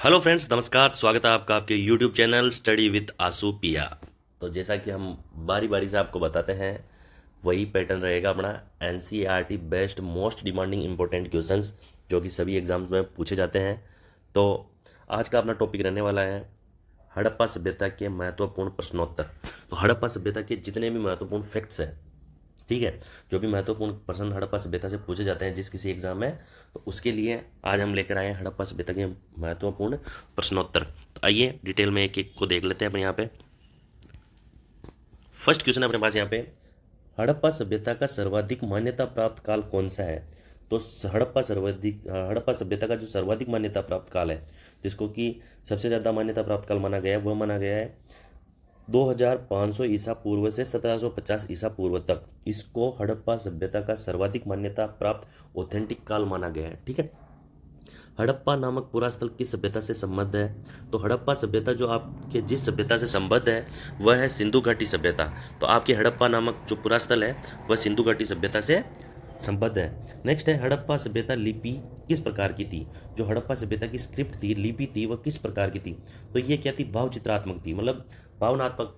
Hello friends, नमस्कार। स्वागत है आपका आपके यूट्यूब चैनल स्टडी विद आसू पिया। तो जैसा कि हम बारी बारी से आपको बताते हैं, वही पैटर्न रहेगा अपना। NCERT best most demanding important questions जो कि सभी एग्जाम्स में पूछे जाते हैं। तो आज का अपना टॉपिक रहने वाला है हड़प्पा सभ्यता के महत्वपूर्ण प्रश्नोत्तर। तो हड़प्पा सभ्यता के जितने भी महत्वपूर्ण फैक्ट्स हैं, ठीक है, जो भी महत्वपूर्ण प्रश्न हड़प्पा सभ्यता से पूछे जाते हैं जिस किसी एग्जाम में, तो उसके लिए आज हम लेकर आए हैं हड़प्पा सभ्यता के महत्वपूर्ण प्रश्नोत्तर। तो आइए डिटेल में एक एक को देख लेते हैं अपने यहाँ पे। फर्स्ट क्वेश्चन अपने पास यहाँ पे, हड़प्पा सभ्यता का सर्वाधिक मान्यता प्राप्त काल कौन सा है? तो हड़प्पा सभ्यता का जो सर्वाधिक मान्यता प्राप्त काल है, जिसको कि सबसे ज़्यादा मान्यता प्राप्त काल माना गया है, वह माना गया है 2500 ईसा पूर्व से 1750 ईसा पूर्व तक। इसको हड़प्पा सभ्यता का सर्वाधिक मान्यता प्राप्त ऑथेंटिक काल माना गया है। ठीक है, हड़प्पा नामक पूरा स्थल किस सभ्यता से संबद्ध है? तो हड़प्पा सभ्यता जो आपके जिस सभ्यता से संबद्ध है वह है सिंधु घाटी सभ्यता। तो आपके हड़प्पा नामक जो पूरा स्थल है वह सिंधु घाटी सभ्यता से संबद्ध है। नेक्स्ट है, हड़प्पा सभ्यता लिपि किस प्रकार की थी? जो हड़प्पा सभ्यता की स्क्रिप्ट थी, लिपि थी, वह किस प्रकार की थी? तो ये क्या थी? भाव चित्रात्मक थी, मतलब भावनात्मक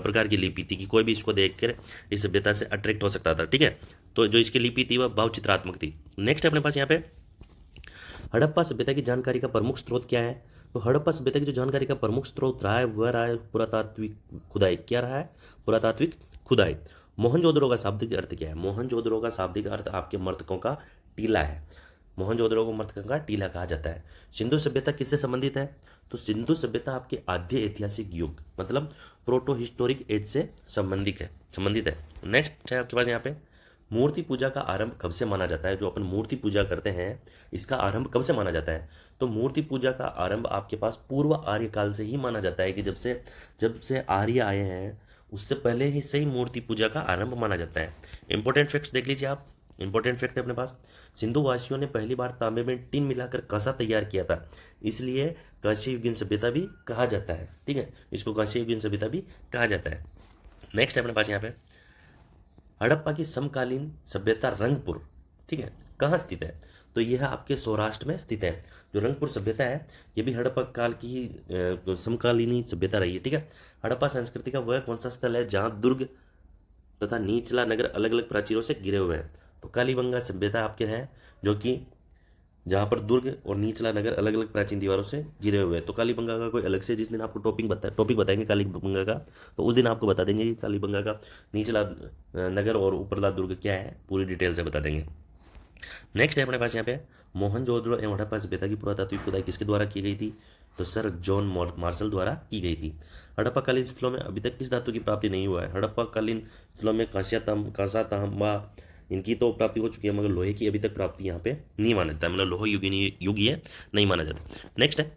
प्रकार की लिपि थी कि कोई भी इसको देखकर इस सभ्यता से अट्रैक्ट हो सकता था। ठीक है, तो जो इसकी लिपि थी वह भाव चित्रात्मक थी। नेक्स्ट है अपने पास यहाँ पे, हड़प्पा सभ्यता की जानकारी का प्रमुख स्रोत क्या है? तो हड़प्पा सभ्यता की जो जानकारी का प्रमुख स्रोत रहा है वह रहा है पुरातात्विक खुदाई। क्या रहा है? पुरातात्विक खुदाई। मोहनजोदड़ो का शाब्दिक अर्थ क्या है? मोहनजोदड़ो का शाब्दिक अर्थ आपके मृतकों का टीला है। मोहनजोदड़ो को मृतकों का टीला कहा जाता है। सिंधु सभ्यता किससे संबंधित है? तो सिंधु सभ्यता आपके आद्य ऐतिहासिक युग मतलब प्रोटो हिस्टोरिक एज से संबंधित है। नेक्स्ट है आपके पास यहाँ पे, मूर्ति पूजा का आरंभ कब से माना जाता है? जो अपन मूर्ति पूजा करते हैं इसका आरंभ कब से माना जाता है? तो मूर्ति पूजा का आरंभ आपके पास पूर्व आर्य काल से ही माना जाता है कि जब से आर्य आए हैं उससे पहले ही से ही मूर्ति पूजा का आरंभ माना जाता है। इंपॉर्टेंट फैक्ट्स देख लीजिए आप। इंपॉर्टेंट फैक्ट है अपने पास, सिंधु वासियों ने पहली बार तांबे में टिन मिलाकर कांसा तैयार किया था, इसलिए कांस्य युगीन सभ्यता भी कहा जाता है। ठीक है, इसको कांस्य युगीन सभ्यता भी कहा जाता है। नेक्स्ट है अपने पास यहाँ पे, हड़प्पा की समकालीन सभ्यता रंगपुर, ठीक है, कहाँ स्थित है? तो यह आपके सौराष्ट्र में स्थित है। जो रंगपुर सभ्यता है ये भी हड़प्पा काल की ही समकालीन सभ्यता रही है। ठीक है, हड़प्पा संस्कृति का वह कौन सा स्थल है जहाँ दुर्ग तथा निचला नगर अलग अलग प्राचीरों से घिरे हुए हैं? तो कालीबंगा सभ्यता आपके है, जो कि जहाँ पर दुर्ग और निचला नगर अलग अलग प्राचीन दीवारों से घिरे हुए हैं। तो कालीबंगा का कोई अलग से जिस दिन आपको टॉपिक बताएंगे कालीबंगा का, तो उस दिन आपको बता देंगे कि कालीबंगा का निचला नगर और ऊपरला दुर्ग क्या है, पूरी डिटेल से बता देंगे। नेक्स्ट है अपने पास यहाँ पे, मोहनजोदड़ो एवं हड़प्पा सभ्यता की पुरातात्विक खुदाई किसके द्वारा की गई थी? तो सर जॉन मार्शल द्वारा की गई थी। हड़प्पा कालीन स्थलों में अभी तक किस धातु की प्राप्ति नहीं हुआ है? हड़प्पा कालीन स्थलों में कांसा तांबा इनकी तो प्राप्ति हो चुकी है, मगर लोहे की अभी तक प्राप्ति यहाँ पे नहीं माना जाता है, मतलब लोह युग ये नहीं माना जाता। नेक्स्ट है,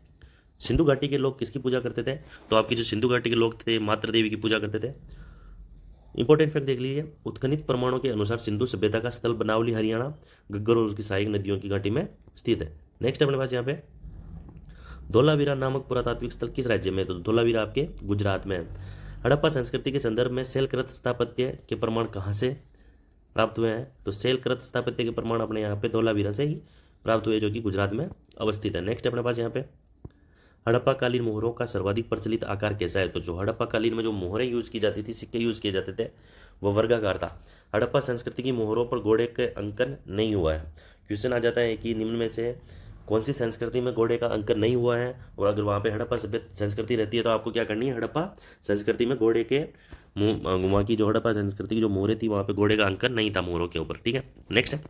सिंधु घाटी के लोग किसकी पूजा करते थे? तो आपकी जो सिंधु घाटी के लोग थे मातृ देवी की पूजा करते थे। इंपॉर्टेंट फैक्ट देख लीजिए, उत्खनित प्रमाणों के अनुसार सिंधु सभ्यता का स्थल बनावली हरियाणा, घग्गर और उसकी सहायक नदियों की घाटी में स्थित है। नेक्स्ट अपने पास यहाँ पे, धोलावीरा नामक पुरातात्विक स्थल किस राज्य में? तो धोलावीरा आपके गुजरात में है। हड़प्पा संस्कृति के संदर्भ में शैलकृत स्थापत्य के प्रमाण कहाँ से प्राप्त हुए हैं? तो शैलकृत स्थापत्य के प्रमाण अपने यहाँ पे धोलावीरा से ही प्राप्त हुए, जो कि गुजरात में अवस्थित है। नेक्स्ट अपने पास यहाँ पे, हड़प्पा कालीन मोहरों का सर्वाधिक प्रचलित आकार कैसा है? तो जो हड़प्पा कालीन में जो मोहरें यूज की जाती थी, सिक्के यूज किए जाते थे, वह वर्गाकार था। हड़प्पा संस्कृति की मोहरों पर घोड़े के अंकन नहीं हुआ है। क्वेश्चन आ जाता है कि निम्न में से कौन सी संस्कृति में घोड़े का अंकन नहीं हुआ है? और अगर वहाँ पे हड़प्पा सभ्य संस्कृति रहती है तो आपको क्या करनी है? हड़प्पा संस्कृति में घोड़े के वहाँ की जो हड़प्पा संस्कृति की जो मोहरें थी वहाँ पे घोड़े का अंकन नहीं था मोहरों के ऊपर। ठीक है, नेक्स्ट है,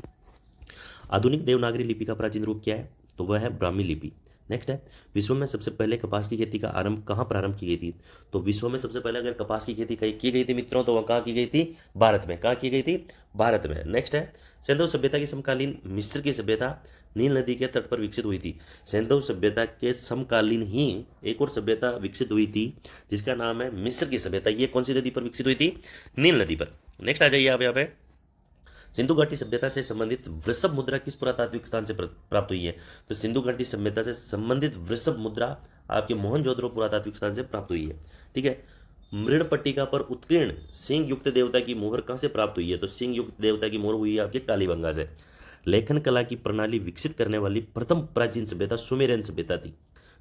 आधुनिक देवनागरी लिपि का प्राचीन रूप क्या है? तो वह है ब्राह्मी लिपि। नेक्स्ट है, विश्व में सबसे पहले कपास की खेती का आरंभ कहाँ प्रारंभ की गई थी? तो विश्व में सबसे पहले अगर कपास की खेती की गई थी मित्रों, तो वह कहाँ की गई थी? भारत में। कहाँ की गई थी? भारत में। नेक्स्ट है, सिंधु सभ्यता की समकालीन मिस्र की सभ्यता नील नदी के तट पर विकसित हुई थी। सिंधु सभ्यता के समकालीन ही एक और सभ्यता विकसित हुई थी जिसका नाम है मिस्र की सभ्यता। ये कौन सी नदी पर विकसित हुई थी? नील नदी पर। नेक्स्ट आ जाइए आप यहाँ पे, सिंधु घाटी सभ्यता से संबंधित वृषभ मुद्रा किस पुरातात्विक स्थान से प्राप्त हुई है? तो सिंधु घाटी सभ्यता से संबंधित वृषभ मुद्रा आपके मोहनजोदड़ो पुरातात्विक स्थान से प्राप्त हुई है। ठीक है, मृण पट्टिका पर उत्कीर्ण सिंह युक्त देवता की मोहर कहाँ से प्राप्त हुई है? तो सिंह युक्त देवता की मोहर हुई है आपके कालीबंगा से। लेखन कला की प्रणाली विकसित करने वाली प्रथम प्राचीन सभ्यता सुमेरियन सभ्यता थी।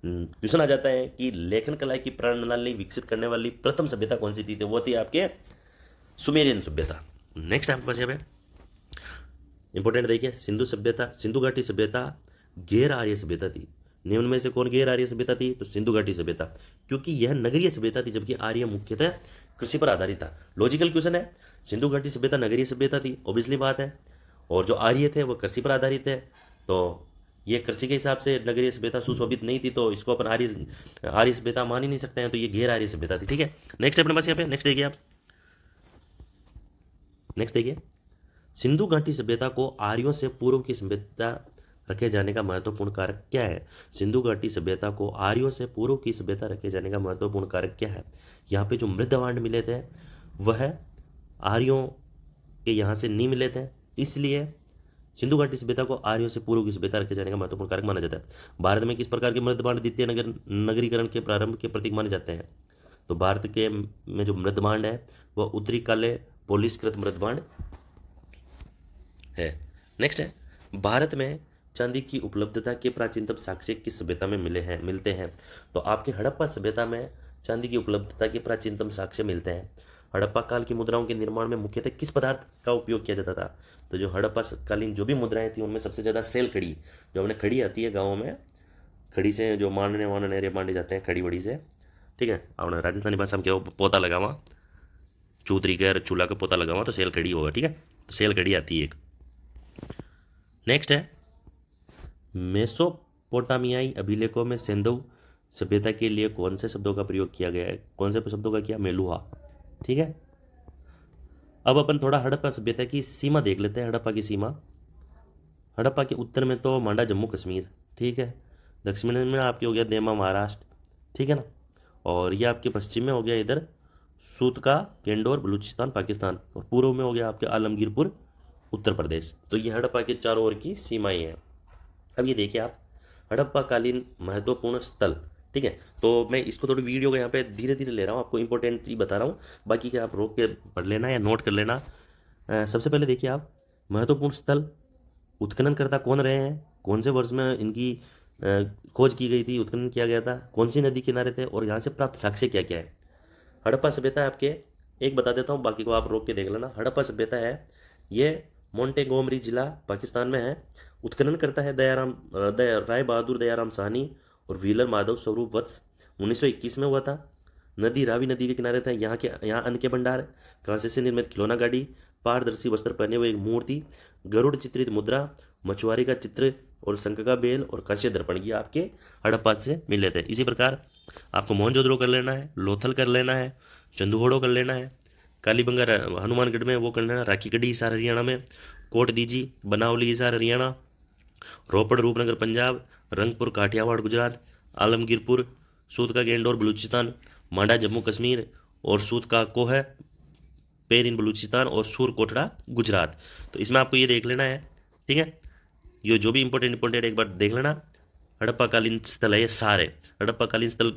क्वेश्चन आ जाता है कि लेखन कला की प्रणाली विकसित करने वाली प्रथम सभ्यता कौन सी थी, तो वो थी आपके सुमेरियन सभ्यता। नेक्स्ट आपके पास यहाँ पे इंपॉर्टेंट देखिए, सिंधु सभ्यता, सिंधु घाटी सभ्यता गैर आर्य सभ्यता थी। निम्न में से कौन गैर आर्य सभ्यता थी, तो सिंधु घाटी सभ्यता, क्योंकि यह नगरीय सभ्यता थी जबकि आर्य मुख्यतः कृषि पर आधारित था। लॉजिकल क्वेश्चन है, सिंधु घाटी सभ्यता नगरीय सभ्यता थी, ऑब्वियसली बात है, और जो आर्य थे वो कृषि पर आधारित है, तो ये कृषि के हिसाब से नगरीय सभ्यता सुशोभित नहीं थी, तो इसको अपन आर्य सभ्यता मान ही नहीं सकते हैं, तो ये गैर आर्य सभ्यता थी। ठीक है, नेक्स्ट अपने पास यहाँ पे नेक्स्ट देखिए आप, नेक्स्ट देखिए, सिंधु घाटी सभ्यता को आर्यों से पूर्व की सभ्यता रखे जाने का महत्वपूर्ण कारक क्या है। सिंधु घाटी सभ्यता को आर्यों से पूर्व की सभ्यता रखे जाने का महत्वपूर्ण कारक क्या है। यहाँ पे जो मृदवांड मिले थे वह आर्यों के यहाँ से नहीं मिले थे, इसलिए सिंधु घाटी सभ्यता को आर्यों से पूर्व की सभ्यता रखे जाने का महत्वपूर्ण कारक माना जाता है। भारत में किस प्रकार के मृदबांड द्वितीय नगरीकरण के प्रारंभ के प्रतीक माने जाते हैं, तो भारत के में जो मृदबांड है वह उत्तरी काले पोलिसकृत मृदबांड है। नेक्स्ट है, भारत में चांदी की उपलब्धता के प्राचीनतम साक्ष्य किस सभ्यता में मिलते हैं, तो आपके हड़प्पा सभ्यता में चांदी की उपलब्धता के प्राचीनतम साक्ष्य मिलते हैं। हड़प्पा काल की मुद्राओं के निर्माण में मुख्यतः किस पदार्थ का उपयोग किया जाता था, तो जो हड़प्पा कालीन जो भी मुद्राएं थी उनमें सबसे ज़्यादा सेल खड़ी, जो हमने खड़ी आती है गाँवों में, खड़ी से जो मांडने मांडे जाते हैं खड़ी बड़ी से, ठीक है, अपना राजस्थानी भाषा में क्या पोता लगावा, चूतरी कर चूल्हा का पोता लगावा तो सेल खड़ी होगा। ठीक है, तो सेल खड़ी आती है एक। नेक्स्ट है, मेसोपोटामियाई अभिलेखों में सिंधु सभ्यता के लिए कौन से शब्दों का प्रयोग किया गया है, कौन से शब्दों का किया, मेलुहा। ठीक है, अब अपन थोड़ा हड़प्पा सभ्यता की सीमा देख लेते हैं। हड़प्पा की सीमा, हड़प्पा के उत्तर में तो मांडा जम्मू कश्मीर, ठीक है, दक्षिण में आपके हो गया देमा महाराष्ट्र, ठीक है ना, और ये आपके पश्चिम में हो गया इधर सूतका केंडोर बलूचिस्तान पाकिस्तान, और पूर्व में हो गया आपके आलमगीरपुर उत्तर प्रदेश। तो ये हड़प्पा के चारों ओर की सीमाएं हैं। अब ये देखिए आप, हड़प्पा कालीन महत्वपूर्ण स्थल, ठीक है, तो मैं इसको थोड़ी वीडियो को यहाँ पे धीरे धीरे ले रहा हूँ, आपको इंपॉर्टेंट ही बता रहा हूँ, बाकी क्या आप रोक के पढ़ लेना या नोट कर लेना। सबसे पहले देखिए आप, महत्वपूर्ण स्थल, उत्खननकर्ता कौन रहे हैं, कौन से वर्ष में इनकी खोज की गई थी, उत्खनन किया गया था, कौन सी नदी किनारे थे, और यहाँ से प्राप्त साक्ष्य क्या क्या है। हड़प्पा सभ्यता आपके एक बता देता हूँ, बाकी को आप रोक के देख लेना। हड़प्पा सभ्यता है ये मोंटेगोमरी जिला पाकिस्तान में है। उत्खनन करता है राय बहादुर दयाराम साहनी और व्हीलर माधव स्वरूप वत्स, 1921 में हुआ था। नदी रावी नदी के किनारे था। यहाँ अन्न के भंडार, कांसे से निर्मित खिलौना गाड़ी, पारदर्शी वस्त्र पहने हुए एक मूर्ति, गरुड़ चित्रित मुद्रा, मछुआरे का चित्र और शंख का बेल और कांस्य दर्पण, ये आपके हड़प्पा से मिले थे। इसी प्रकार आपको मोहनजोदड़ो कर लेना है, लोथल कर लेना है, चंदूहोड़ो कर लेना है, कालीबंगा हनुमानगढ़ में वो कर लेना, राखीगढ़ी हिसार हरियाणा में, कोट दीजी बनावली हिसार हरियाणा, रोपड़ रूपनगर पंजाब, रंगपुर काठियावाड़ गुजरात, आलमगीरपुर सूत का गेंडोर बलूचिस्तान, मांडा जम्मू कश्मीर और सूत का कोह पेरिन बलूचिस्तान और सूर कोटड़ा गुजरात। तो इसमें आपको ये देख लेना है, ठीक है, ये जो भी इंपॉर्टेंट एक बार देख लेना। हड़प्पा कालीन स्थल है ये सारे। हड़प्पा कालीन स्थल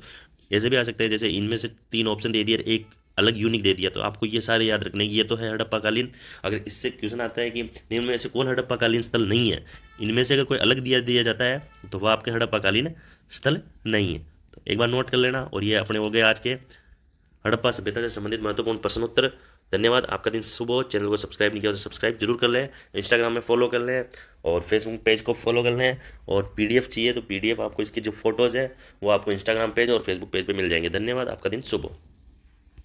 ऐसे भी आ सकते हैं, जैसे इनमें से 3 ऑप्शन दे दिया, एक अलग यूनिक दे दिया, तो आपको ये सारे याद रखने, ये तो है हड़प्पा कालीन। अगर इससे क्वेश्चन आता है कि निम्न में से कौन हड़प्पा कालीन स्थल नहीं है, इनमें से अगर कोई अलग दिया जाता है तो वह आपके हड़प्पा कालीन स्थल नहीं है। तो एक बार नोट कर लेना। और ये अपने हो गए आज के हड़प्पा सभ्यता से संबंधित महत्वपूर्ण प्रश्नोत्तर। धन्यवाद, आपका दिन शुभ हो। चैनल को सब्सक्राइब नहीं किया तो सब्सक्राइब जरूर कर लें, इंस्टाग्राम में फॉलो कर लें और फेसबुक पेज को फॉलो कर लें। और पीडीएफ चाहिए तो पीडीएफ आपको इसकी जो फोटोज़ है वो आपको इंस्टाग्राम पेज और फेसबुक पेज पे मिल जाएंगे। धन्यवाद, आपका दिन शुभ हो।